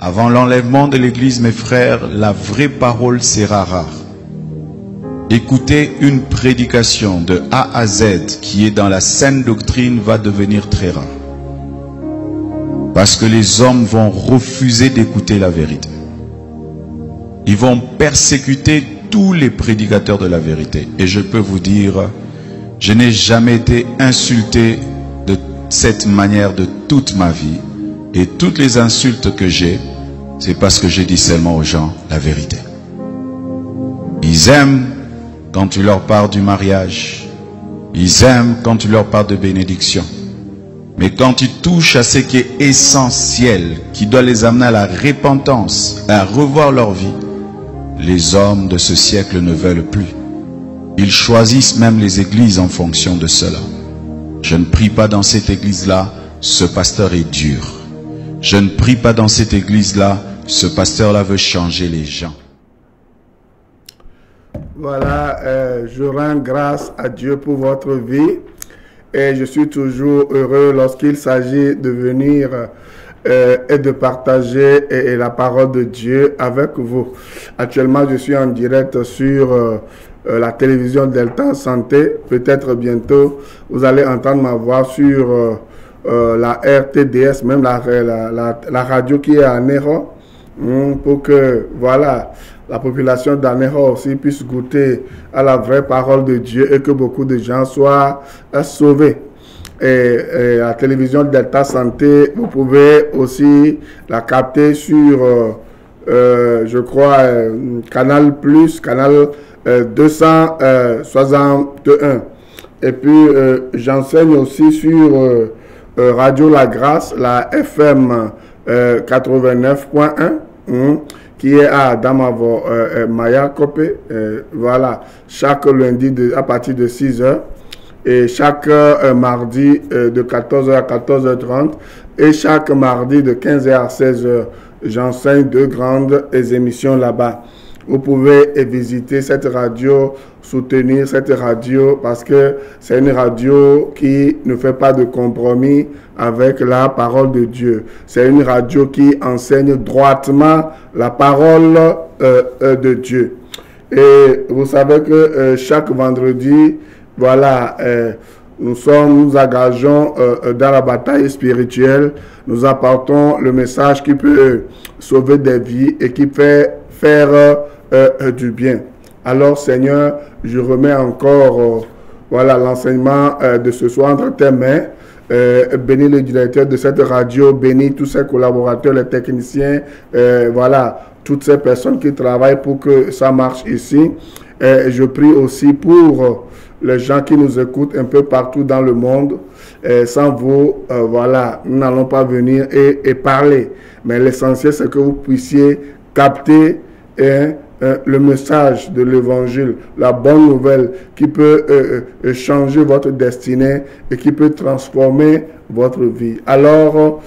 Avant l'enlèvement de l'Église, mes frères, la vraie parole sera rare. Écouter une prédication de A à Z qui est dans la saine doctrine va devenir très rare. Parce que les hommes vont refuser d'écouter la vérité. Ils vont persécuter tous les prédicateurs de la vérité. Et je peux vous dire, je n'ai jamais été insulté de cette manière de toute ma vie. Et toutes les insultes que j'ai, c'est parce que je dis seulement aux gens la vérité. Ils aiment quand tu leur parles du mariage. Ils aiment quand tu leur parles de bénédiction. Mais quand tu touches à ce qui est essentiel, qui doit les amener à la repentance, à revoir leur vie, les hommes de ce siècle ne veulent plus. Ils choisissent même les églises en fonction de cela. Je ne prie pas dans cette église-là, ce pasteur est dur. Je ne prie pas dans cette église-là, ce pasteur-là veut changer les gens. Voilà, je rends grâce à Dieu pour votre vie et je suis toujours heureux lorsqu'il s'agit de venir et de partager la parole de Dieu avec vous. Actuellement, je suis en direct sur la télévision Delta Santé. Peut-être bientôt, vous allez entendre ma voix sur la RTDS, même la radio qui est à Néro, pour que, voilà, la population d'Anéro aussi puisse goûter à la vraie parole de Dieu et que beaucoup de gens soient sauvés. Et la télévision Delta Santé, vous pouvez aussi la capter sur, je crois, Canal Plus, Canal 261. Et puis, j'enseigne aussi sur Radio La Grâce, la FM 89.1, qui est à Damavo, Maya Kopé. Voilà, chaque lundi à partir de 6h. Et chaque mardi de 14h à 14h30 et chaque mardi de 15h à 16h, j'enseigne 2 grandes émissions là-bas. Vous pouvez visiter cette radio, soutenir cette radio parce que c'est une radio qui ne fait pas de compromis avec la parole de Dieu. C'est une radio qui enseigne droitement la parole de Dieu. Et vous savez que chaque vendredi, voilà, nous engageons dans la bataille spirituelle. Nous apportons le message qui peut sauver des vies et qui peut faire du bien. Alors, Seigneur, je remets encore voilà, l'enseignement de ce soir entre tes mains. Bénis le directeur de cette radio, bénis tous ses collaborateurs, les techniciens, voilà, toutes ces personnes qui travaillent pour que ça marche ici. Je prie aussi pour les gens qui nous écoutent un peu partout dans le monde. Sans vous, voilà, nous n'allons pas venir et parler. Mais l'essentiel, c'est que vous puissiez capter le message de l'évangile, la bonne nouvelle qui peut changer votre destinée et qui peut transformer votre vie. Alors,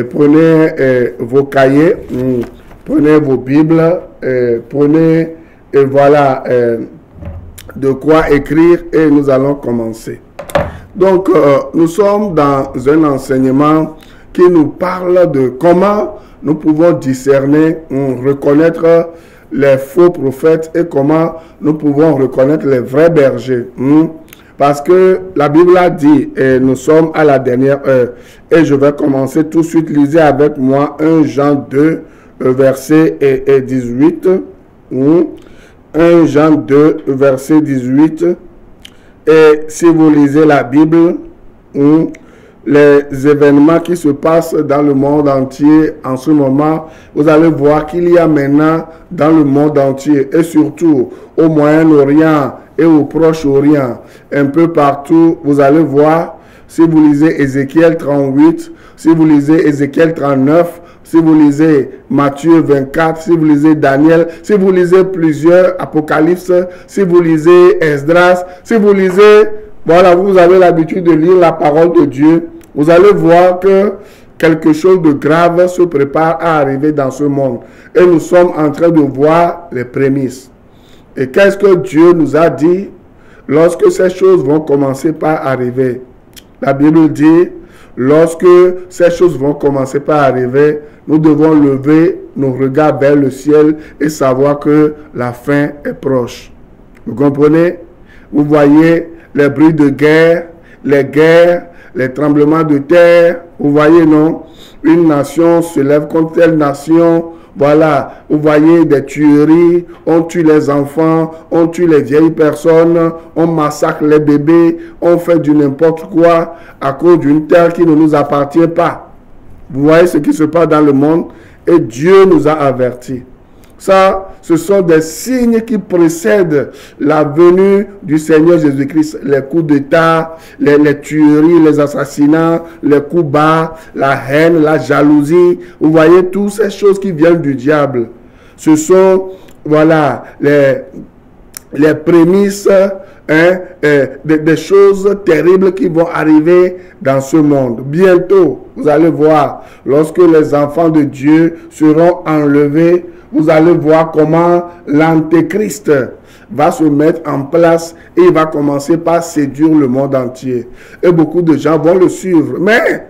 prenez vos cahiers, prenez vos Bibles, prenez, voilà, de quoi écrire et nous allons commencer. Donc, nous sommes dans un enseignement qui nous parle de comment nous pouvons discerner, reconnaître les faux prophètes et comment nous pouvons reconnaître les vrais bergers. Parce que la Bible a dit, et nous sommes à la dernière heure, et je vais commencer tout de suite. Lisez avec moi 1 Jean 2, verset 18. 1 Jean 2, verset 18. Et si vous lisez la Bible, les événements qui se passent dans le monde entier en ce moment, vous allez voir qu'il y a maintenant dans le monde entier et surtout au Moyen-Orient et au Proche-Orient, un peu partout, vous allez voir, si vous lisez Ézéchiel 38, si vous lisez Ézéchiel 39, si vous lisez Matthieu 24, si vous lisez Daniel, si vous lisez plusieurs Apocalypse, si vous lisez Esdras, si vous lisez, voilà, vous avez l'habitude de lire la parole de Dieu, vous allez voir que quelque chose de grave se prépare à arriver dans ce monde. Et nous sommes en train de voir les prémices. Et qu'est-ce que Dieu nous a dit lorsque ces choses vont commencer par arriver? La Bible dit, lorsque ces choses vont commencer par arriver, nous devons lever nos regards vers le ciel et savoir que la fin est proche. Vous comprenez? Vous voyez les bruits de guerre, les guerres, les tremblements de terre. Vous voyez, non? Une nation se lève contre telle nation. Voilà, vous voyez des tueries, on tue les enfants, on tue les vieilles personnes, on massacre les bébés, on fait du n'importe quoi à cause d'une terre qui ne nous appartient pas. Vous voyez ce qui se passe dans le monde et Dieu nous a avertis. Ça, ce sont des signes qui précèdent la venue du Seigneur Jésus-Christ. Les coups d'État, les tueries, les assassinats, les coups bas, la haine, la jalousie. Vous voyez toutes ces choses qui viennent du diable. Ce sont, voilà, les prémices des choses terribles qui vont arriver dans ce monde. Bientôt, vous allez voir, lorsque les enfants de Dieu seront enlevés, vous allez voir comment l'Antéchrist va se mettre en place et il va commencer par séduire le monde entier. Et beaucoup de gens vont le suivre. Mais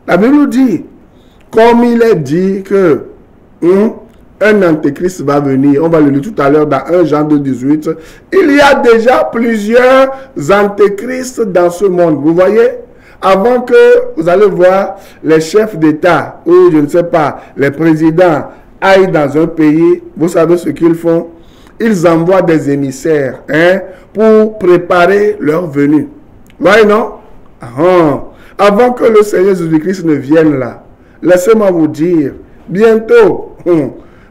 la Bible nous dit, comme il est dit que un Antéchrist va venir, on va le lire tout à l'heure dans 1 Jean 2,18, il y a déjà plusieurs Antéchrists dans ce monde. Vous voyez? Avant que vous allez voir les chefs d'État ou je ne sais pas, les présidents aillent dans un pays, vous savez ce qu'ils font? Ils envoient des émissaires pour préparer leur venue. Vous voyez, non? Avant que le Seigneur Jésus-Christ ne vienne là, laissez-moi vous dire, bientôt,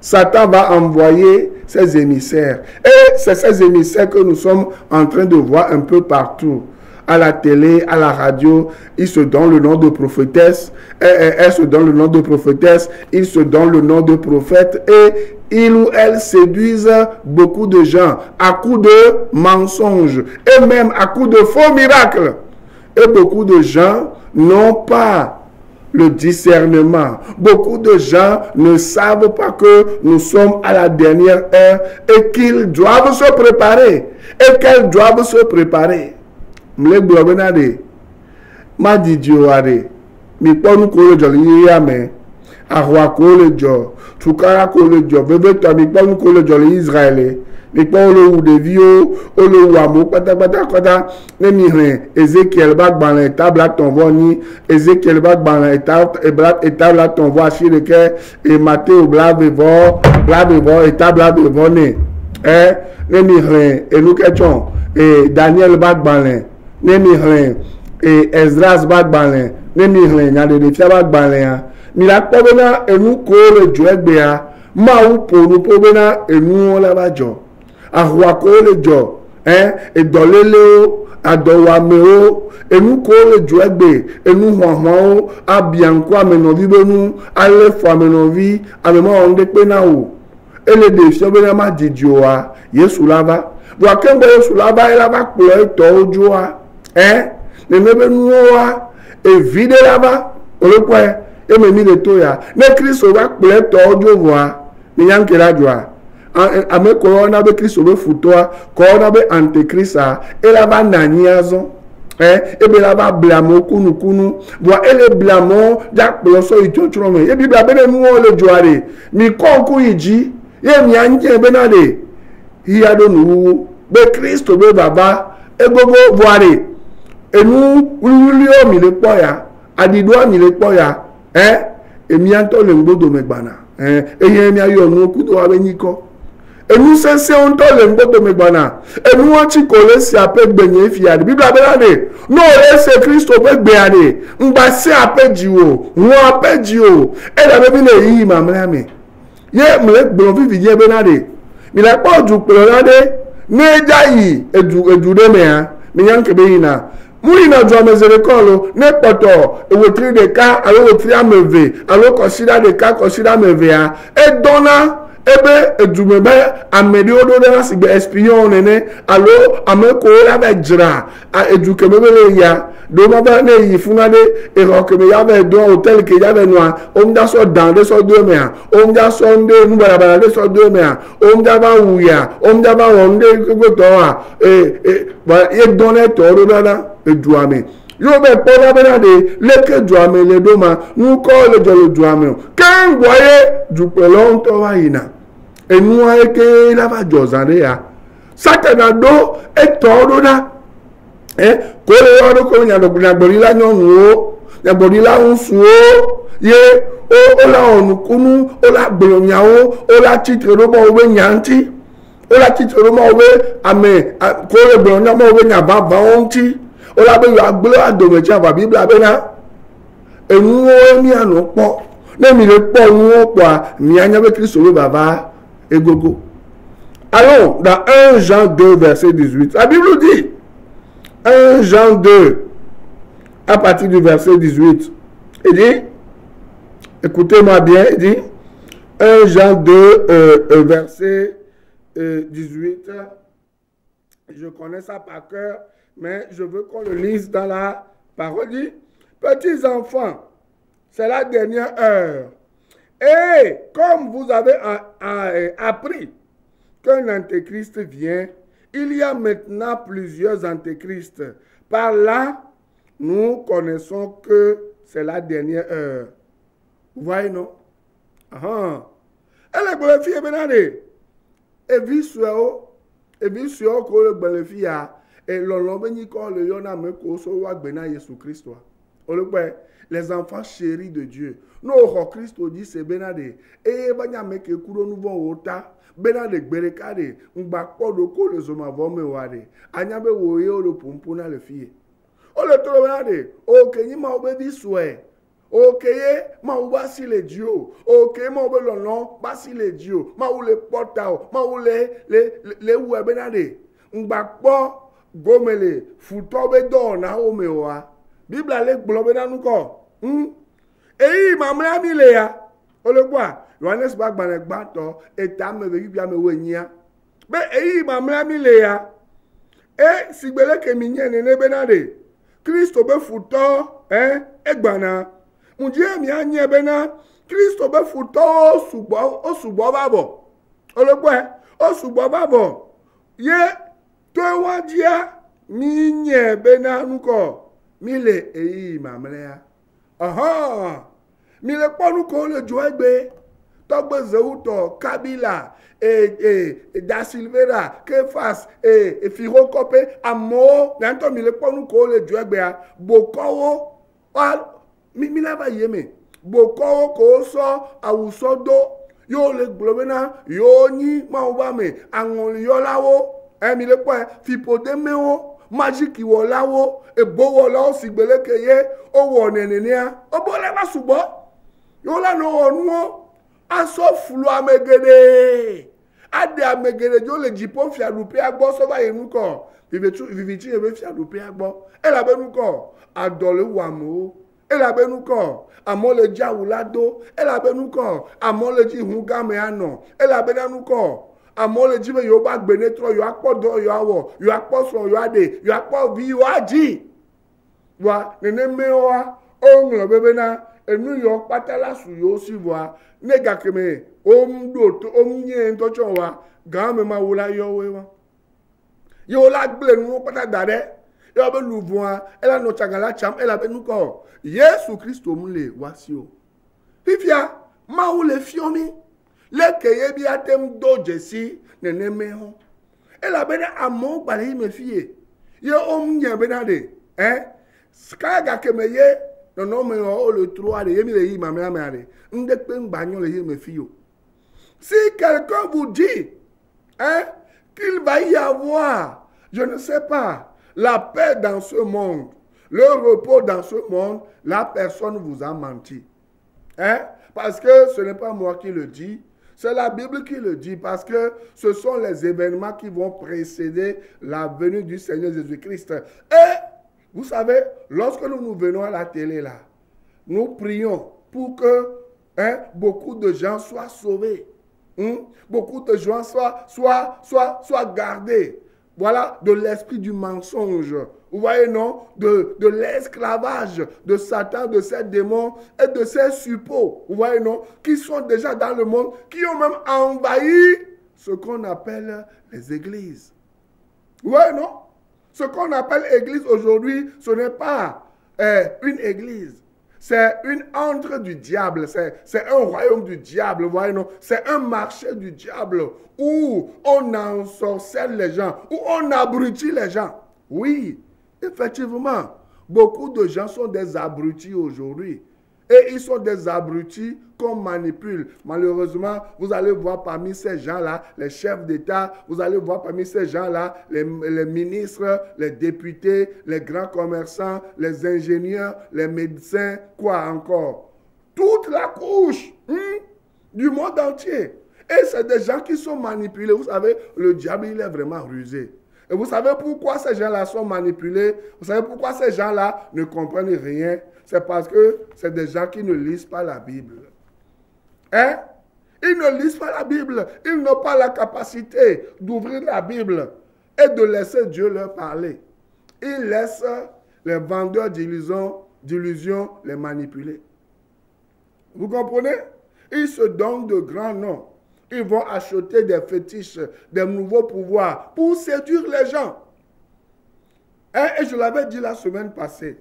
Satan va envoyer ses émissaires. Et c'est ces émissaires que nous sommes en train de voir un peu partout. À la télé, à la radio, ils se donnent le nom de prophétesse, elles se donnent le nom de prophétesse, ils se donnent le nom de prophète et ils ou elles séduisent beaucoup de gens à coups de mensonges et même à coups de faux miracles. Et beaucoup de gens n'ont pas le discernement. Beaucoup de gens ne savent pas que nous sommes à la dernière heure et qu'ils doivent se préparer et qu'elles doivent se préparer. Mle globenade ma didio are mi ponu ko le joli ya me ahwa ko le jo tukara ko le jo bebe to mi ponu ko le joli Israel mi ponu lo de vio o lo wa mo pátápátá kota ne mi hren Ezekiel ba gban le table ton vo ni Ezekiel ba gban le table ton vo asire ke e Matthieu blave vo e table vo ne mi hren e lu ketchon e Daniel ba gban le Nemi hren et Esdras bagbalin nemi hren ya de fia bagbalin mi la pobena enu ko le joegbe ya ma u ponu pobena enu la bajo ahwa ko le jo e dolele o adowame o enu ko le joegbe enu hwanhwan o abianko amenovi benu alefo amenovi amemo onde pe na o ele de fia bena ma didio wa Yesu lava bo akembe Yesu lava ela ba plo eto ojo wa ne mebe nuwa e vide laba olokwe e me mi le to ya ne Kristo ba pele to ojo wa ni yanke la joa ame corona be Kristo be futoa corona be antekrista e la ba naniazo e be la ba blamo kunu bo ele blamo ja pelo so ichochro me e biblia be nuwa le joare mi konku iji ye mi anje be na de iya do nu be Kristo be baba e gogo voare enu ulio mi le poya adido mi le poya emi anto le ngbodo megbana eye mi ayo nu kudo wa benyiko enu sese on to le ngbodo megbana enu won ti ko le si apegbenye fi ade biblia be ade no le se Kristo pe gbe ade ngba se apeji o won apeji o e da be le yi mamra mi ye mle gbon fi je be na de mi le poju pe ade neja yi edu de me ha mi yanke be ina muri na jo mezerekolo ne poto ewotri de ka alo wotri ameve alo consider de ka consider meve a e dona ebe edumebe amedi odo de na sigbe espion nene alo ameko la be jira a eduke mebele ya do ma ba ne yi funa de e ro ke me ya be do hotel ke ya be noa o mda so dan de so do me a o mda so nde nu bara de so do me a o mda ba wuya o mda ba wonde go to a ba e dona to ro dada eduame Yo be pona bena de leke duame le doma nous ko le jolo duame kan boye du pelon to wa ina e nu eke la va jozande ya satana do e todo da ko le yo ko nya do gbori la nyonu o nya gbori la unsu o ye o la onu kunu o la gbolonya o la titre do mo we nyanti o la titre do mo we ame ko le gbolonya mo we nya ba onti o la be yo agbelo adomecha va Bible abena enu o mi anu po na mi le po nu po a mi anya be Kristo le baba egogo. Allons dans 1 Jean 2 verset 18. La Bible dit 1 Jean 2 à partir du verset 18. Il dit, écoutez-moi bien, il dit 1 Jean 2 verset 18. Je connais ça par cœur, mais je veux qu'on le lise dans la parole. Il dit, petits enfants, c'est la dernière heure. Et comme vous avez appris qu'un antéchrist vient, il y a maintenant plusieurs antéchrists. Par là, nous connaissons que c'est la dernière heure. Vous voyez, non? Elle est bonne fille, et visuel, que le bonne fille a, et l'on béni quand le yona me koso wa bena Jésus Christ. Les enfants chéris de Dieu. Nous, au Christ, dit c'est benade. Et banya me ke kuro nous vont ota. Benade berekade. Mba kodo ko le zoma vome wade. Anyabe woye o le pompona le fille. O le tolo benade. O kenyi ma obe biswe. O keye ma ubasi le Dieu. O keye ma obe lonon basi le Dieu. Ma ou le portao. Ma ou le ouwe benade. Mba ko gomele. Futobe do na omewa. Bible ale globe na nuko. Eyi mamre mi le ya. Ologwa, Yohanes ba gba gba to eta me ve bia me wenyia. Be eyi mamre mi le ya. E sigbele ke mi nye ne benade. Kristo be futo egbana. Munje mi anye bena Kristo be futo osugbo babo. Ologwa, osugbo babo. Ye to wajia mi nye bena nuko. Mile eyi mamre ya. Aha! Mile ponu ko le joegbe. Togbe zeuto Kabila Da Silveira Kefas Firokope Amo nanto mile ponu ko le joegbe a bokowo mile ba yeme bokowo ko so awuso do yo le globena yo ni ma oba me anwon yo lawo mile po fipodemewo magic wo lawo ebowo lawo sigbeleke ye owo nenenia obole ma subo yo la no onu aso fulu amegede ade amegede jo le jipo fi adupe agbo so ba yenu ko viviti ebe fi adupe agbo e la benu ko adole wamo e la benu ko amole jawulado e la benu ko amole ji hungame ano e la benu ko amole ji be yo ba gbe netro yo apodo yo awo yo aposo yo ade yo apo vi yo aji wa nene mewa onlo bebe na enu yo patala su yo si wa nega keme omdo to omnye ntocho wa ga me ma wula yo we wa yo la gble nu pata dare yo be luvon ela no chagala cham ela be nu ko Yesu Kristo mu le wa si o fifia ma wo le fiomi le keye bi atem doje si nene meho ela be na amo bale me fie yo omnye be na de skaga kemeye non mais le 3 de yemi le yi mamela mare nde pe ngbanyo le yi me fio. Si quelqu'un vous dit qu'il va y avoir, je ne sais pas, la paix dans ce monde, le repos dans ce monde, la personne vous a menti. Parce que ce n'est pas moi qui le dis, c'est la Bible qui le dit, parce que ce sont les événements qui vont précéder la venue du Seigneur Jésus-Christ. Et vous savez, lorsque nous venons à la télé là, nous prions pour que beaucoup de gens soient sauvés. Beaucoup de gens soient gardés. Voilà, de l'esprit du mensonge. Vous voyez, non? De l'esclavage de Satan, de ces démons et de ces suppôts. Vous voyez, non? Qui sont déjà dans le monde, qui ont même envahi ce qu'on appelle les églises. Vous voyez, non? Ce qu'on appelle église aujourd'hui, ce n'est pas une église. C'est une antre du diable. C'est un royaume du diable. Voyez, non? C'est un marché du diable où on ensorcelle les gens, où on abrutit les gens. Oui, effectivement. Beaucoup de gens sont des abrutis aujourd'hui. Et ils sont des abrutis qu'on manipule. Malheureusement, vous allez voir parmi ces gens-là, les chefs d'État, vous allez voir parmi ces gens-là, les ministres, les députés, les grands commerçants, les ingénieurs, les médecins, quoi encore. Toute la couche du monde entier. Et c'est des gens qui sont manipulés. Vous savez, le diable, il est vraiment rusé. Et vous savez pourquoi ces gens-là sont manipulés? Vous savez pourquoi ces gens-là ne comprennent rien? C'est parce que c'est des gens qui ne lisent pas la Bible. Hein? Ils ne lisent pas la Bible. Ils n'ont pas la capacité d'ouvrir la Bible et de laisser Dieu leur parler. Ils laissent les vendeurs d'illusions les manipuler. Vous comprenez? Ils se donnent de grands noms. Ils vont acheter des fétiches, des nouveaux pouvoirs pour séduire les gens. Hein? Et je l'avais dit la semaine passée.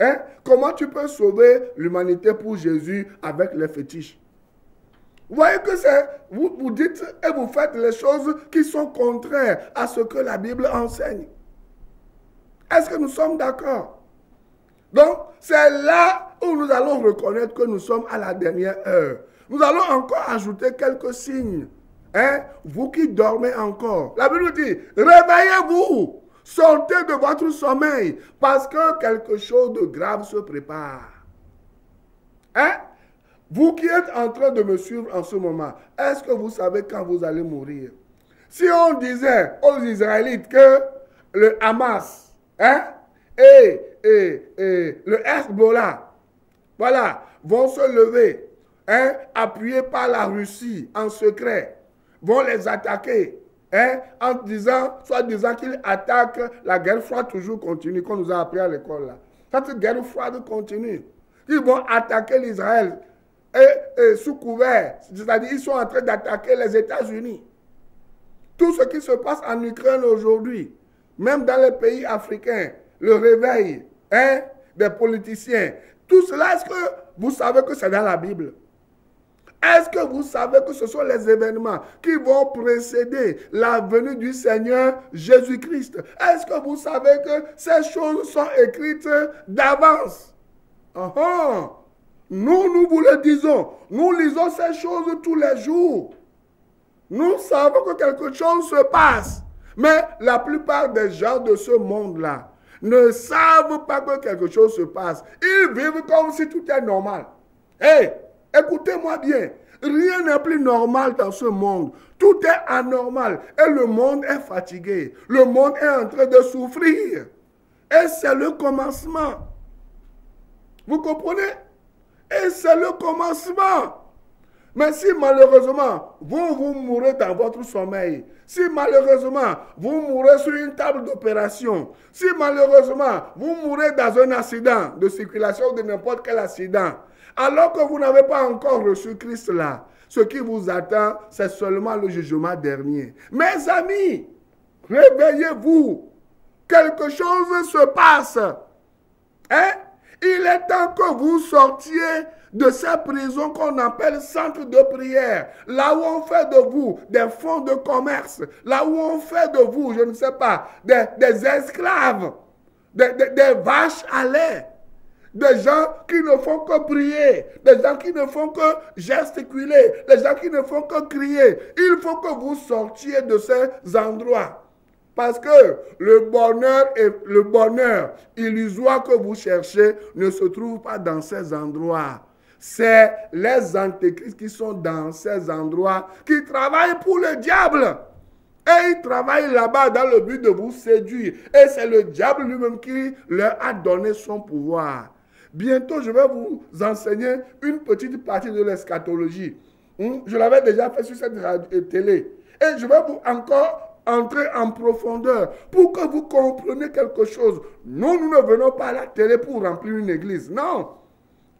Hein? Comment tu peux sauver l'humanité pour Jésus avec les fétiches? Vous voyez que c'est, vous dites et vous faites les choses qui sont contraires à ce que la Bible enseigne. Est-ce que nous sommes d'accord? Donc, c'est là où nous allons reconnaître que nous sommes à la dernière heure. Nous allons encore ajouter quelques signes. Hein? Vous qui dormez encore. La Bible dit, réveillez-vous. Sortez de votre sommeil parce que quelque chose de grave se prépare. Hein? Vous qui êtes en train de me suivre en ce moment, est-ce que vous savez quand vous allez mourir? Si on disait aux Israélites que le Hamas et le Hezbollah, voilà, vont se lever, appuyés par la Russie en secret, vont les attaquer. En disant, soit disant qu'ils attaquent, la guerre froide toujours continue, qu'on nous a appris à l'école là. Cette guerre froide continue. Ils vont attaquer l'Israël et sous couvert, c'est-à-dire ils sont en train d'attaquer les États-Unis. Tout ce qui se passe en Ukraine aujourd'hui, même dans les pays africains, le réveil des politiciens, tout cela, est-ce que vous savez que c'est dans la Bible? Est-ce que vous savez que ce sont les événements qui vont précéder la venue du Seigneur Jésus-Christ? Est-ce que vous savez que ces choses sont écrites d'avance? Nous vous le disons. Nous lisons ces choses tous les jours. Nous savons que quelque chose se passe. Mais la plupart des gens de ce monde-là ne savent pas que quelque chose se passe. Ils vivent comme si tout est normal. Écoutez-moi bien, rien n'est plus normal dans ce monde. Tout est anormal et le monde est fatigué. Le monde est en train de souffrir. Et c'est le commencement. Vous comprenez? Et c'est le commencement. Mais si malheureusement, vous mourrez dans votre sommeil, si malheureusement, vous mourrez sur une table d'opération, si malheureusement, vous mourrez dans un accident de circulation, de n'importe quel accident, alors que vous n'avez pas encore reçu Christ là, ce qui vous attend, c'est seulement le jugement dernier. Mes amis, réveillez-vous. Quelque chose se passe. Il est temps que vous sortiez de ces prisons qu'on appelle centres de prière. Là où on fait de vous des fonds de commerce. Là où on fait de vous, je ne sais pas, des esclaves, des vaches à lait. Des gens qui ne font que prier, des gens qui ne font que gesticuler, des gens qui ne font que crier. Il faut que vous sortiez de ces endroits. Parce que le bonheur illusoire que vous cherchez ne se trouve pas dans ces endroits. C'est les antéchrists qui sont dans ces endroits, qui travaillent pour le diable. Et ils travaillent là-bas dans le but de vous séduire. Et c'est le diable lui-même qui leur a donné son pouvoir. Bientôt, je vais vous enseigner une petite partie de l'eschatologie. Je l'avais déjà fait sur cette télé. Et je vais vous encore entrer en profondeur pour que vous compreniez quelque chose. Nous ne venons pas à la télé pour remplir une église. Non.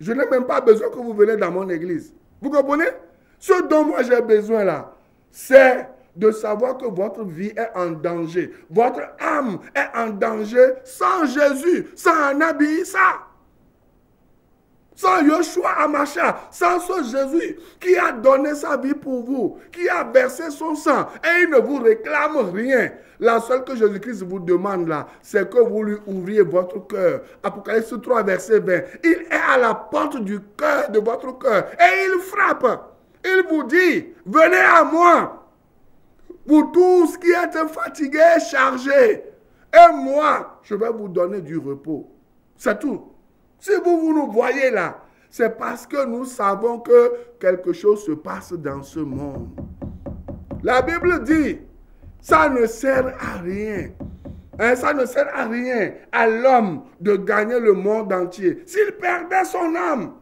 Je n'ai même pas besoin que vous veniez dans mon église. Vous comprenez? Ce dont moi j'ai besoin là, c'est de savoir que votre vie est en danger. Votre âme est en danger sans Jésus, sans Nabi Issa, sans Yoshua Hamashiach, sans ce Jésus qui a donné sa vie pour vous, qui a versé son sang et il ne vous réclame rien. La seule que Jésus-Christ vous demande là, c'est que vous lui ouvriez votre cœur. Apocalypse 3, verset 20. Il est à la porte du cœur, de votre cœur, et il frappe. Il vous dit, venez à moi, vous tous qui êtes fatigués, chargés, et moi, je vais vous donner du repos. C'est tout. Si vous nous voyez là, c'est parce que nous savons que quelque chose se passe dans ce monde. La Bible dit, ça ne sert à rien. Hein, ça ne sert à rien à l'homme de gagner le monde entier s'il perdait son âme.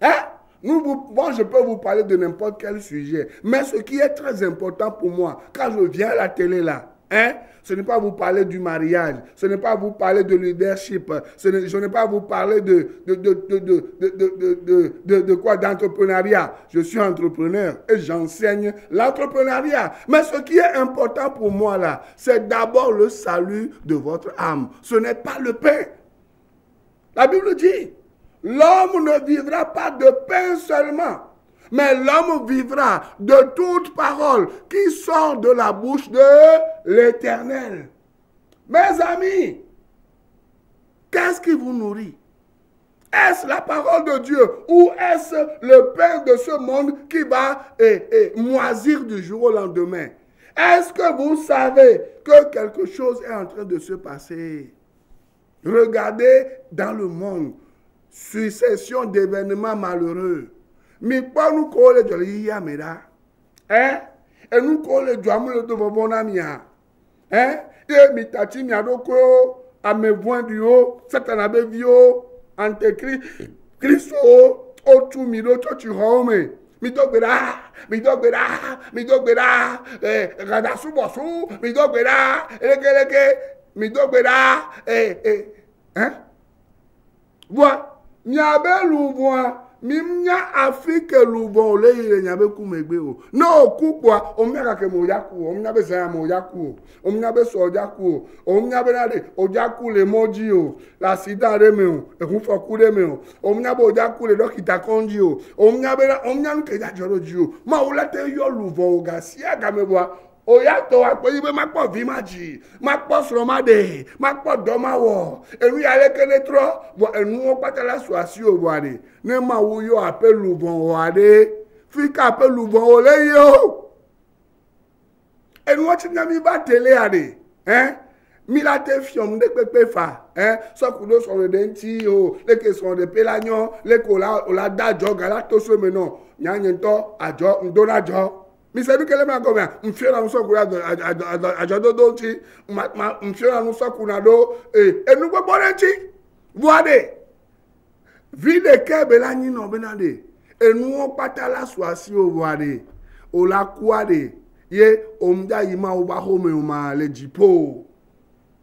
Hein? Moi, je peux vous parler de n'importe quel sujet. Mais ce qui est très important pour moi, quand je viens à la télé là, hein, ce n'est pas vous parler du mariage, ce n'est pas vous parler de leadership, je n'ai pas vous parler de quoi, d'entrepreneuriat. Je suis entrepreneur et j'enseigne l'entrepreneuriat. Mais ce qui est important pour moi là, c'est d'abord le salut de votre âme. Ce n'est pas le pain. La Bible dit, l'homme ne vivra pas de pain seulement, mais l'homme vivra de toute parole qui sort de la bouche de l'Éternel. Mes amis, qu'est-ce qui vous nourrit? Est-ce la parole de Dieu ou est-ce le pain de ce monde qui va moisir du jour au lendemain? Est-ce que vous savez que quelque chose est en train de se passer? Regardez dans le monde, succession d'événements malheureux. Mi pa nous colle de l'ia mera, hein? Et nous colle de amour de bon ami, hein? Et mi tati mi adoko à me voir du haut, c'est un abbé vieux, antéchrist, Christo, au tout milo, tu home. Mi dogbera, radasu bosu, mi dogbera, mi dogbera, hein? Voilà, mi abe louvoa. Mimnya Afrique lubon le ile nyabe kumegbe o no kukwa omnya ke mo yaku omnya be sa mo yaku omnya be so yaku omnya be na de ojaku le moji o la sida re me o ekun foku re me o omnya be ojaku le dokita konji o omnya be omnya nke ja joro ji o ma o late yo lubon o ga si aga me bua o yato apoyi be ma po vi maji ma po sromade ma po domawo enu ya lekele tro bo enu o patala so asi o boare ne ma wo yo apelu bon wade fika apelu bon o le yo enu o ti na mi ba tele ade mi la te fiom de pepe fa so kudo so de nti o le ke so de pelanyo le ko la dajo gala to so me no nyanto ajo ndona jo mi se bi kele ma go me mfiora no so kura ajo do do nti mfiora no so kuna do enu gbogbo nti wade vide kebe la nyi no benade enu o patala so asi o wade o la kuade ye omda yima o ba home o ma le jipo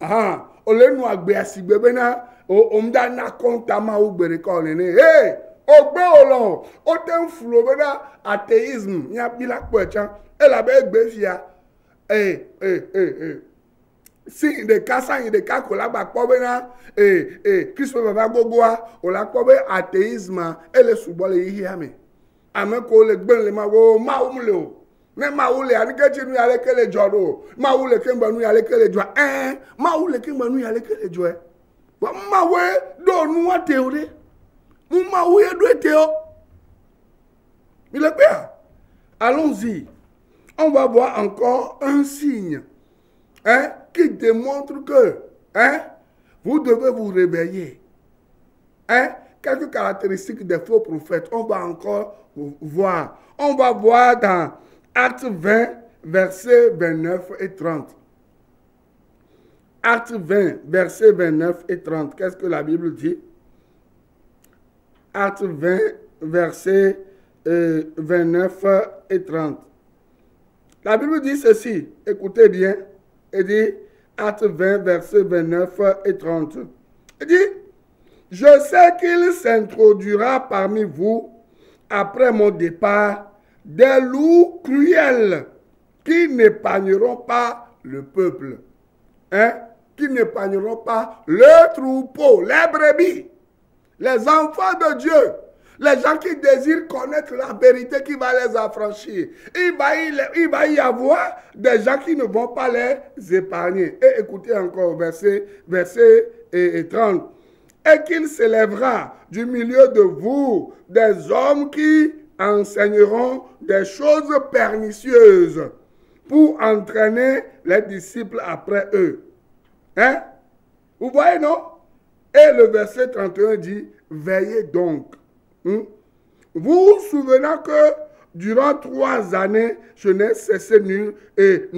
aha o le nu agbe asigbe bena omda na konta ma o gbere ko ni ogbe olo o te nfulo bena atheism nya bila poecha e la be gbe fia si de kasa de kakola ba pobena Christ baba gogo o la pobe athéisme e le subole yi ame ame ko le gben le ma wo ma o mle o ne ma o le ani ke ti nu ya le kele joro ma o le ke ngba nu ya le kele jo ma o le ke ngba nu ya le kele jo wa ma we do nu wa te o de mu ma o ye do ete o il est bien. Allons-y, on va voir encore un signe qui démontre que vous devez vous réveiller. Quelques caractéristiques des faux prophètes, on va encore voir. On va voir dans Actes 20, versets 29 et 30. Actes 20, versets 29 et 30. Qu'est-ce que la Bible dit? Actes 20, versets 29 et 30. La Bible dit ceci, écoutez bien. Il dit, Actes 20, versets 29 et 30. Il dit, je sais qu'il s'introduira parmi vous, après mon départ, des loups cruels qui n'épargneront pas le peuple. Hein? Qui n'épargneront pas le troupeau, les brebis, les enfants de Dieu, les gens qui désirent connaître la vérité qui va les affranchir. Il va y avoir des gens qui ne vont pas les épargner. Et écoutez encore verset 30. Et qu'il s'élèvera du milieu de vous des hommes qui enseigneront des choses pernicieuses pour entraîner les disciples après eux. Hein? Vous voyez, non? Et le verset 31 dit, veillez donc. Vous vous souvenez que durant 3 années, je n'ai cessé nuit et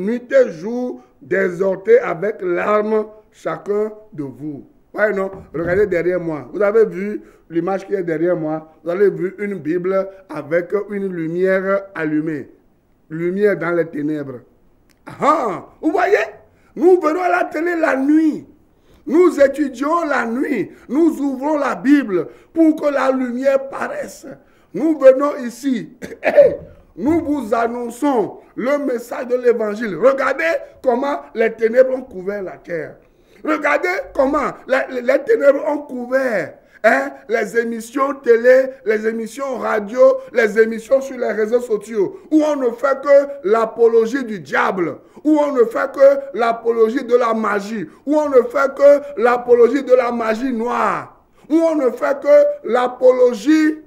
jour d'exhorter avec larmes chacun de vous. Ouais, non, regardez derrière moi. Vous avez vu l'image qui est derrière moi. Vous avez vu une Bible avec une lumière allumée. Lumière dans les ténèbres. Ah, vous voyez? Nous venons à la télé la nuit. Nous étudions la nuit. Nous ouvrons la Bible pour que la lumière paraisse. Nous venons ici. Nous vous annonçons le message de l'évangile. Regardez comment les ténèbres ont couvert la terre. Regardez comment les ténèbres ont couvert les émissions télé, les émissions radio, les émissions sur les réseaux sociaux, où on ne fait que l'apologie du diable, où on ne fait que l'apologie de la magie, où on ne fait que l'apologie de la magie noire, où on ne fait que l'apologie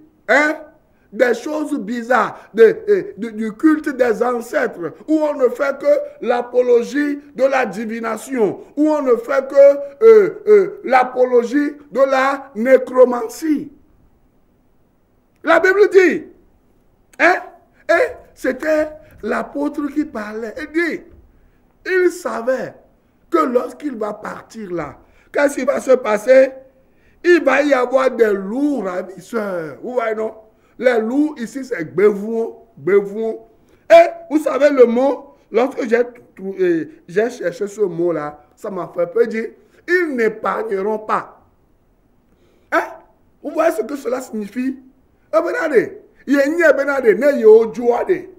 des choses bizarres, du culte des ancêtres, où on ne fait que l'apologie de la divination, où on ne fait que l'apologie de la nécromancie. La Bible dit, et c'était l'apôtre qui parlait, et dit, il savait que lorsqu'il va partir là, qu'est-ce qui va se passer? Il va y avoir des loups ravisseurs. Vous voyez, non? Les loups, ici, c'est bévouon. Et vous savez le mot, lorsque j'ai cherché ce mot-là, ça m'a fait peur dire, ils n'épargneront pas. Vous voyez ce que cela signifie? Benade, benade, ne yo juade,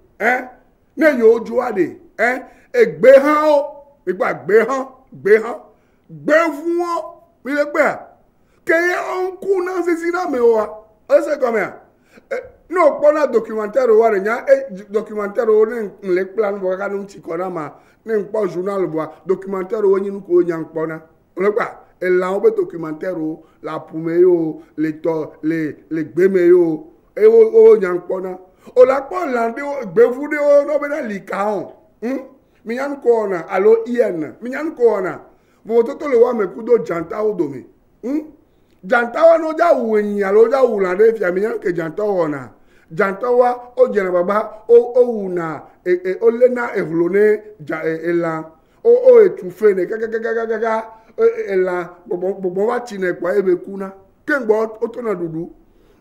ne yo juade, et béhan, et quoi, bévouon, il est bien. Qu'il y a un coup dans ces cinémas, c'est combien? Non, pas de documentaire ou rien. Documentaire ou les plans de voir un petit corama, n'importe pas journal voir documentaire ou une coup n'y a pas. On est quoi? Et là on peut documentaire ou la poumeo, les béméo et au n'y a pas. On l'a pas landé au bévoudé au nobel likaon. Minyan kona allo ien. Minyan kona. Vous tout le voir me kudo janta ou domé. Jantawa no ja wenyi alo ja wulande fi aminyan ke jantawa na jantawa o jena baba o wuna o lena evlone ja ela o etufe ne gaga ela bobo wa chine kwa ebe kuna kengbo o to na dudu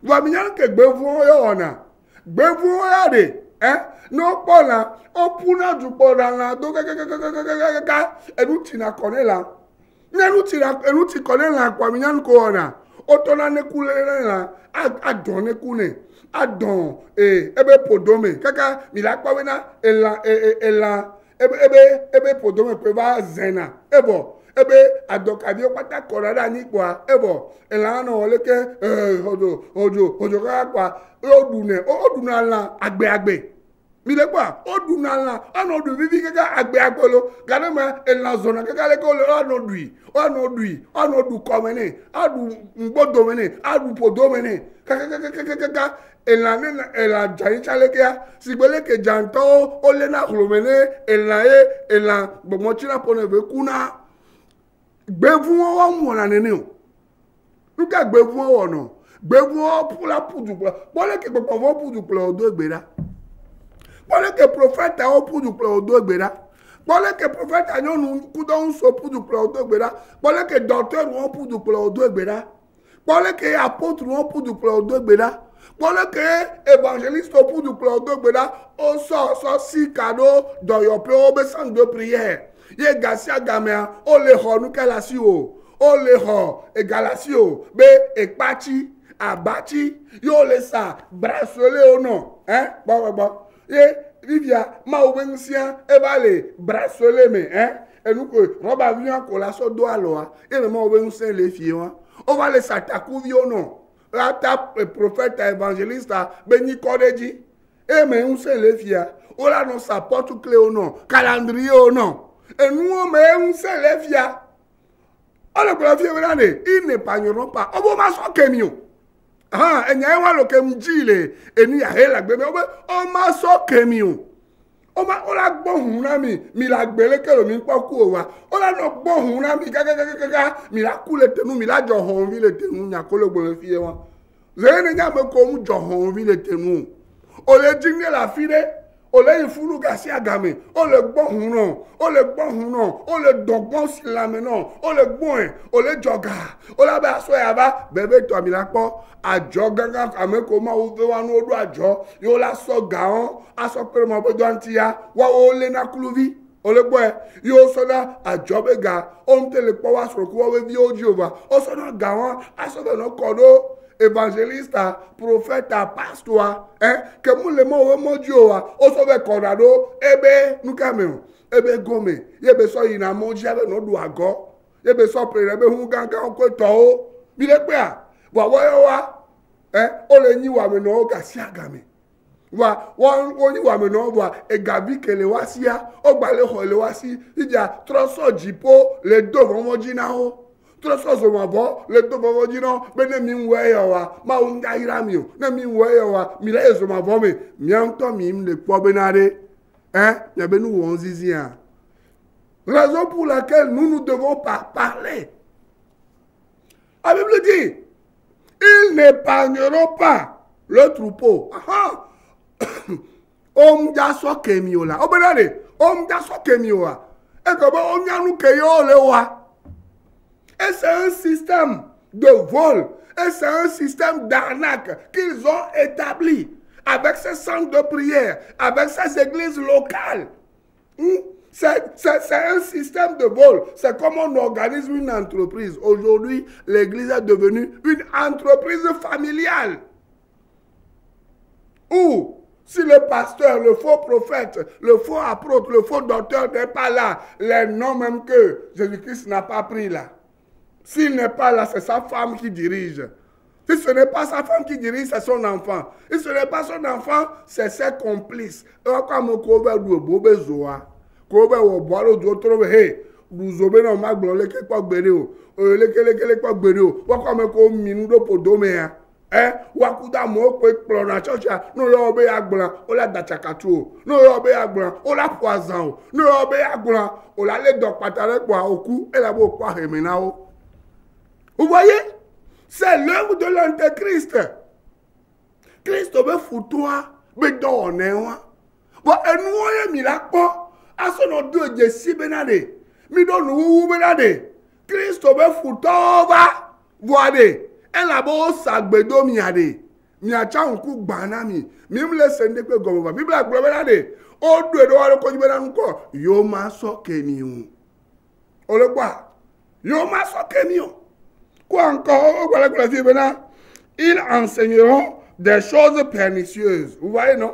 wa aminyan ke gbevu yo ona gbevu ya de no pola o puna ju pola na do gaga enuti na konela enu ti kone la kwa minyan ko ona otona ne kule la adon ne kune adon ebe podome kaka milakwa wena ela ebe podome pe va zena ebo ebe adokabi pata korada ni kwa ebo ela na oleke ojo kwa oduna la agbe mile kwa oduna la ono du vivi kaka agbe agbolo ganama ela zona kaka le ko ono du komene adu ngbodomene adu podomene kaka ela jai chalekia sigbele ke janto olena glomene ela bomochina pone be kuna gbevu wo mo na nene o nuka gbevu wo no gbevu wo pula pudupla bole ke popo wo pudupla odo egbera bole ke prophète o pudupla odo egbera bole ke prophète anyonu kudon so pudupla odo egbera bole ke docteur wo pudupla odo egbera bole ke apôtre wo pudupla odo egbera bole ke évangéliste o pudupla odo egbera o so si cadeau dans your obéissance de prière ye gasia gamea o le ho nu kalasi o le ho e galasi o be e pachi abachi yo le sa bracelet o no bo ye vivia ma obensia e va le bracelet me et nous que roba vient qu'on la so do aloa et ma obensia les filles on va les s'attaquer vio non la tape prophète évangéliste Béni Kodeji et mais on sait les filles on la non sa porte clé au nom calendrier au nom et nous on sait les filles on le glorifie venant ils n'épargneront pas on va m'asseoir camion ah et n'y a pas le kemjile et ni a la gbeme on m'asseoir camion on la bon hunami mi la gbele ke lo mi pa ku wa on la no bon hunami gaga mi la ku le tenu mi la jo hon vi le tenu nya ko le glorifie wa zene nya me ko mu jo hon vi le tenu o le jinne la fide o le ifulu gasi agame o le gbon hun no o le gbon hun no o le dogbon si la me no o le gbon o le joga o la ba so ya ba bebe to mi la po ajo gangan ame ko ma o fe wa no do ajo yo la so ga on aso pe mo bo antia wa o le na kuluvi o le gbo yo so na ajo be ga o n tele po wa so ko we vi o Jehova o so na ga on aso be no kodo évangéliste, prophète, pasteur, que nous le mot modio, au sauve corado, ebe, nous camons, ebe gome, yebe so ina moji avec nos doigts go, yebe so prebe hunganga on ko to, bile pea, wa o le ni wa me no gasia game. Wa ni wa me no wa e gabi kele wasia, o gbale ho le wasi, ija troso jipo le do moji na o. Tout ça se voit, le deux vont dire non, mais ne m'y voyez-wa, ma unga iramio, ne m'y voyez-wa, mais là, je m'en vais, mais en temps, il ne peut pas benade, il y a ben nous on zizi. Raison pour laquelle nous devons pas parler. La Bible dit, ils n'épargneront pas le troupeau. Om jaso kemiola, obenade, om jaso kemiola, et comme on y a nous keyo le wa. Et c'est un système de vol, et c'est un système d'arnaque qu'ils ont établi avec ces centres de prière, avec ces églises locales. C'est un système de vol. C'est comme on organise une entreprise. Aujourd'hui, l'église est devenue une entreprise familiale. Où, si le pasteur, le faux prophète, le faux apôtre, le faux docteur n'est pas là, les noms même que Jésus-Christ n'a pas pris là. S'il n'est pas là, c'est sa femme qui dirige. Si ce n'est pas sa femme qui dirige, c'est son enfant. Si ce n'est pas son enfant, c'est ses complices. Comme Kobe Bobe Zoa, Kobe Wobalo Dotro, hey, vous obéissez au Maglon, les Kekwa Béréo, les Kekwa Béréo, Wakame Ko Minudo Podomea, Wakuda Moko, Plonachocha, no Yobe Agblan, Ola Dachakato, no Yobe Agblan, Ola Poison, no Yobe Agblan, Ola Ledok Patare Kwa Oku, et la Bokwa Hemenao. Vous voyez, c'est l'œuvre de l'Antéchrist. Christ veut foutre, mais donner. Bon, et nous, on a mis la porte à son deux de si benade. Mais donc, nous, benade. Christ veut foutre, va, voyez. Elle a beau sac bedo miade. Miacha un coup banami. Même le sende que gomme. Bible a benade. O deux de voir le connu encore. Yo ma so kemion. On le voit. Yo ma so kemion. Quoi encore? Ils enseigneront des choses pernicieuses. Vous voyez, non?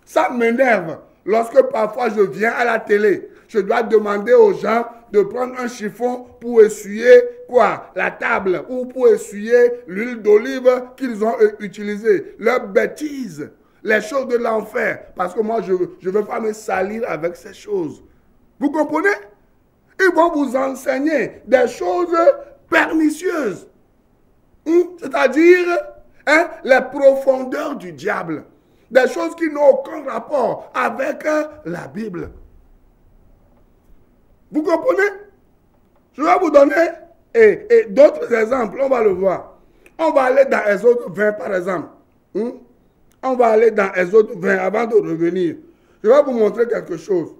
Ça m'énerve. Lorsque parfois je viens à la télé, je dois demander aux gens de prendre un chiffon pour essuyer quoi? La table ou pour essuyer l'huile d'olive qu'ils ont utilisée. Leurs bêtises, les choses de l'enfer. Parce que moi, je ne veux pas me salir avec ces choses. Vous comprenez? Ils vont vous enseigner des choses pernicieuses. C'est-à-dire les profondeurs du diable. Des choses qui n'ont aucun rapport avec la Bible. Vous comprenez? Je vais vous donner d'autres exemples. On va le voir. On va aller dans Exode 20 par exemple. On va aller dans Exode 20 avant de revenir. Je vais vous montrer quelque chose.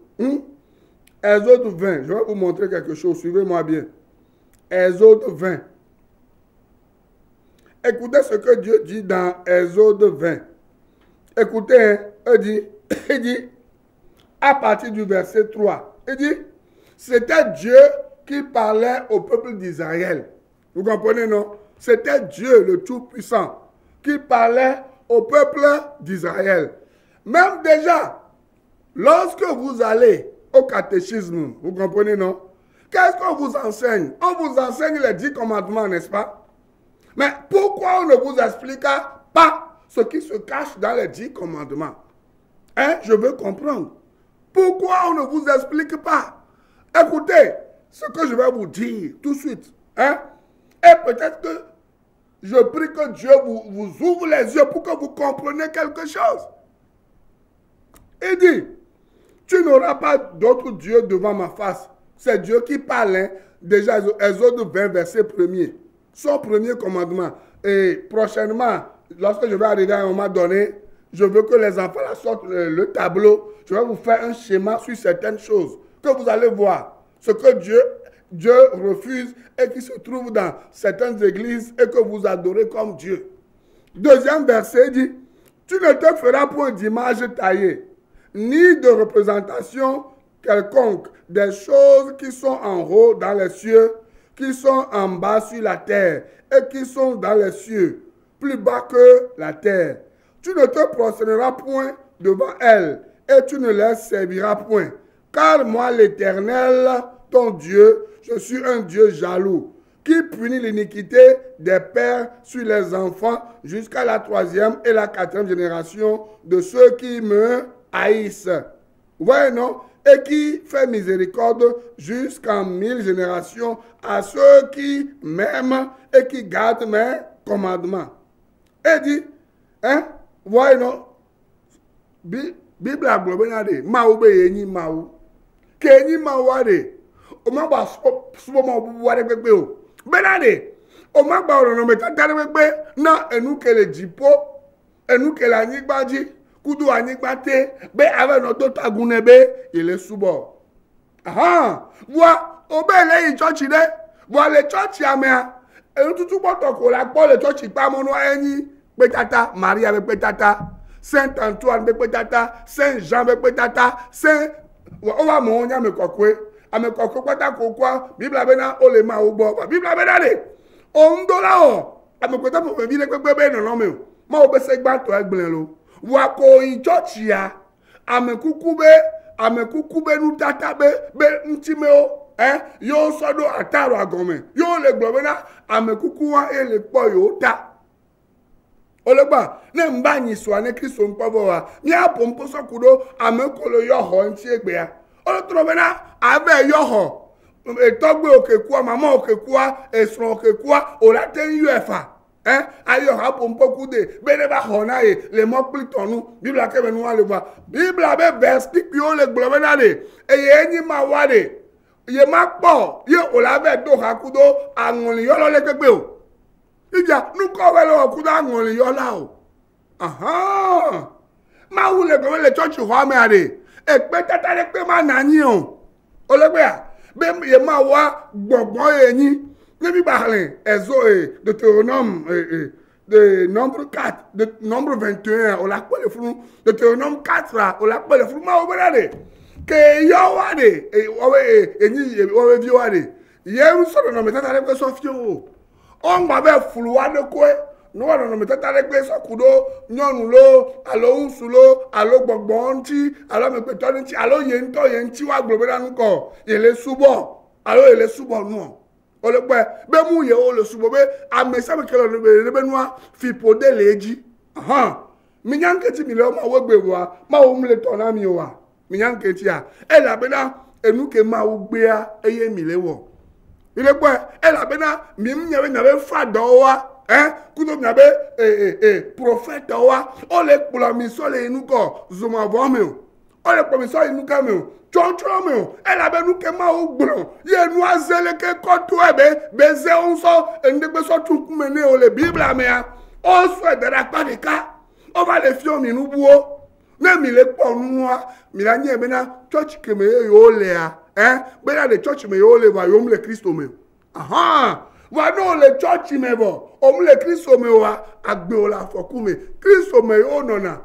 Exode 20. Je vais vous montrer quelque chose. Suivez-moi bien. Exode 20. Écoutez ce que Dieu dit dans Exode 20. Écoutez, il dit, à partir du verset 3, il dit, c'était Dieu qui parlait au peuple d'Israël. Vous comprenez, non? C'était Dieu, le Tout-Puissant, qui parlait au peuple d'Israël. Même déjà, Lorsque vous allez au catéchisme, vous comprenez, non? Qu'est-ce qu'on vous enseigne? On vous enseigne les 10 commandements, n'est-ce pas? Mais pourquoi on ne vous explique pas ce qui se cache dans les 10 commandements? Hein? Je veux comprendre. Pourquoi on ne vous explique pas? Écoutez ce que je vais vous dire tout de suite. Hein? Et peut-être que je prie que Dieu vous ouvre les yeux pour que vous compreniez quelque chose. Il dit, tu n'auras pas d'autre Dieu devant ma face. C'est Dieu qui parle. Hein? Déjà, Exode 20, verset 1er. Son premier commandement. Et prochainement, lorsque je vais arriver à un moment donné, je veux que les enfants la sortent le tableau. Je vais vous faire un schéma sur certaines choses. Que vous allez voir. Ce que Dieu refuse et qui se trouve dans certaines églises et que vous adorez comme Dieu. Deuxième verset dit, tu ne te feras point d'image taillée, ni de représentation quelconque des choses qui sont en haut dans les cieux, qui sont en bas sur la terre et qui sont dans les cieux, plus bas que la terre. Tu ne te prosterneras point devant elles et tu ne les serviras point. Car moi, l'Éternel, ton Dieu, je suis un Dieu jaloux, qui punit l'iniquité des pères sur les enfants jusqu'à la 3e et la 4e génération de ceux qui me haïssent. Vous voyez, non? Et qui fait miséricorde jusqu'en 1000 générations à ceux qui m'aiment et qui gardent mes commandements. Et dit, hein? Vous voyez, non? Bible a globé, maou be yeni maou. Kenyi maou ade. O ma ba subo ma bu wade gbegbe o. Benade. O ma ba oro no meta tare gbegbe na enu kele jipo, enu kele anigbaji, kudu anigbate, be ave no to tagune be ile subo. Aha. Wa obe le yi church de. Wa le church amea. Enu tutu boto ko la po le church pa mo no eni pe tata Maria be pe tata. Saint Antoine be pe tata, Saint Jean be pe tata, Saint Owa mo nya me kokwe. Ame kokwe pata kokwa, Bible abena ole ma ugbo. Bible abena de. Ondola o. Ame kota po be vile kwekwe no me. Ma obe se gba to egblen lo. Wa ko in church ya. Ame kukube nu tata be ntime o. Yo sodo ataro agome. Yo le globena ame kukuwa e le po yo ta. Olegba ne mba nyi so ane Kristo mpovo wa mi apompo sokudo amekolo yo ho nti egbe ya olotrobena ave yo ho etogbe okekua mama okekua esron okekua olaten uefa ayo ha pompo kude bene ba ho na ye le mo plitonu Bible ke benu ale ba Bible be verse ki o le globena de eye enyi ma wade ye ma po ye olave do hakudo anwon yo lo le gbegbe o ija nuko wele okuda ngoli yola o aha ma wule go le church ho me ade e pe tata le pe ma nani o olegbe a be ye ma wa gbongbon eyin ni bi ba rin ezo Deutéronome de nombre 4 de nombre 21 o la pele fun Deutéronome 4 o la pele fun ma o be ade ke yo wa de eyin o we vi wa de ye so no me tata le pe so fi o on va be fuluwa de ko no wa no me tata le gbe sokudo nyonu lo alo usulo alo gbogbon nti alo me pe to nti alo ye nti wa gbobe danu ko ele subo alo ele subo nu o le pe be mu ye o le subo be amesa me kelo le be nu fi pode leji aha mi nyanke ti mi le ma wo gbe wa ma o mu le to na mi wa mi nyanke ti a e la be na enu ke ma wo gbe a eye mi le wo ile po e la bena mi nyawe nyawe fada wa kudo nyabe prophète wa o le pula mi so le inu ko zuma vo me o le po mi so inu ka me o choncho me o e la benu ke ma o gbron ye nu azele ke ko to be ze on so ndegbe so tun ku me ne o le Bible amea o so e dara pa de ka o va le fi o mi nu buo na mi le po nu wa mi la nye be na church ke me yo le a bena le church me yo le va yo mle Kristo me aha wa no le church me bo o mle Kristo me wa agbe o la foku me Kristo me yo nona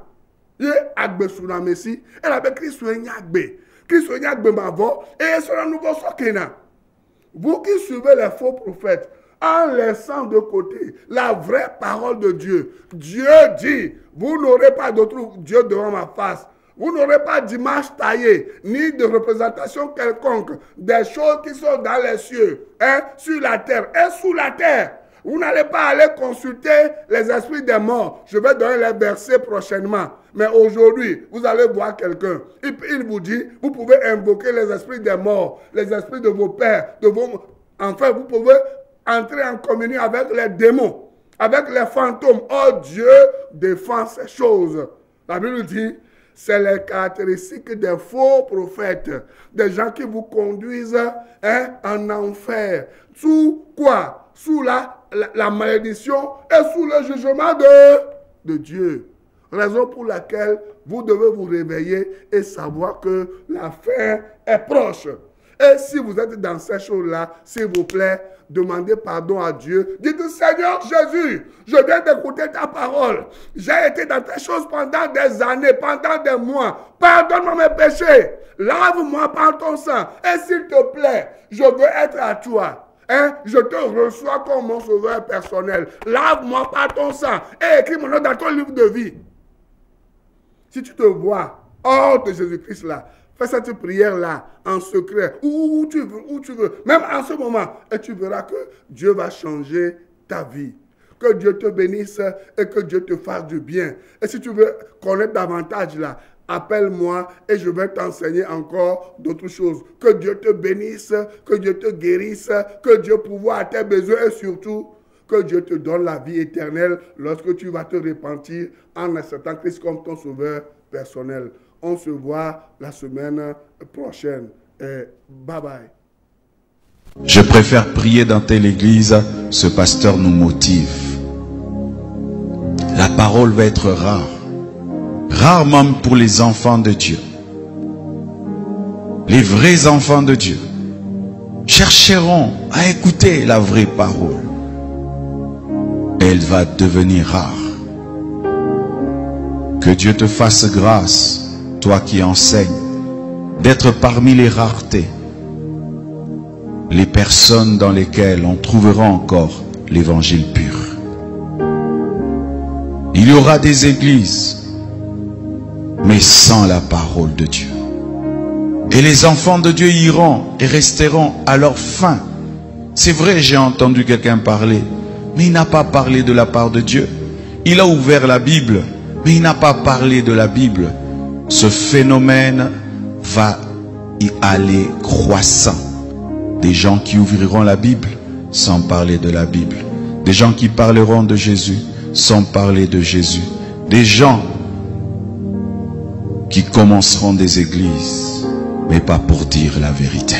ye agbe suna mesi e la be Kristo enya agbe ma vo e so na nouveau sokena vous qui suivez les faux prophètes en laissant de côté la vraie parole de Dieu. Dieu dit, vous n'aurez pas d'autre Dieu devant ma face. Vous n'aurez pas d'image taillée, ni de représentation quelconque des choses qui sont dans les cieux, hein, sur la terre et sous la terre. Vous n'allez pas aller consulter les esprits des morts. Je vais donner les versets prochainement. Mais aujourd'hui, vous allez voir quelqu'un. Il vous dit, vous pouvez invoquer les esprits des morts, les esprits de vos pères, de vos... Enfin, vous pouvez entrer en communion avec les démons, avec les fantômes. Oh, Dieu défend ces choses. La Bible dit, c'est les caractéristiques des faux prophètes, des gens qui vous conduisent, hein, en enfer. Sous quoi? Sous la malédiction et sous le jugement de Dieu. Raison pour laquelle vous devez vous réveiller et savoir que la fin est proche. Et si vous êtes dans ces choses-là, s'il vous plaît, demandez pardon à Dieu. Dites, Seigneur Jésus, je viens d'écouter ta parole. J'ai été dans tes choses pendant des années, pendant des mois. Pardonne-moi mes péchés. Lave-moi par ton sang. Et s'il te plaît, je veux être à toi. Hein? Je te reçois comme mon sauveur personnel. Lave-moi par ton sang et écris mon nom dans ton livre de vie. Si tu te vois hors de Jésus-Christ là, fais cette prière-là en secret, où tu veux, même en ce moment, et tu verras que Dieu va changer ta vie. Que Dieu te bénisse et que Dieu te fasse du bien. Et si tu veux connaître davantage là, appelle-moi et je vais t'enseigner encore d'autres choses. Que Dieu te bénisse, que Dieu te guérisse, que Dieu pourvoie à tes besoins et surtout que Dieu te donne la vie éternelle lorsque tu vas te repentir en acceptant Christ comme ton sauveur personnel. On se voit la semaine prochaine. Bye bye. Je préfère prier dans telle église, ce pasteur nous motive. La parole va être rare. Rare même pour les enfants de Dieu. Les vrais enfants de Dieu chercheront à écouter la vraie parole. Elle va devenir rare. Que Dieu te fasse grâce, toi qui enseignes, d'être parmi les raretés, les personnes dans lesquelles on trouvera encore l'évangile pur. Il y aura des églises, mais sans la parole de Dieu. Et les enfants de Dieu iront et resteront à leur fin. C'est vrai, j'ai entendu quelqu'un parler, mais il n'a pas parlé de la part de Dieu. Il a ouvert la Bible, mais il n'a pas parlé de la Bible. Ce phénomène va y aller croissant. Des gens qui ouvriront la Bible sans parler de la Bible. Des gens qui parleront de Jésus sans parler de Jésus. Des gens qui commenceront des églises, mais pas pour dire la vérité.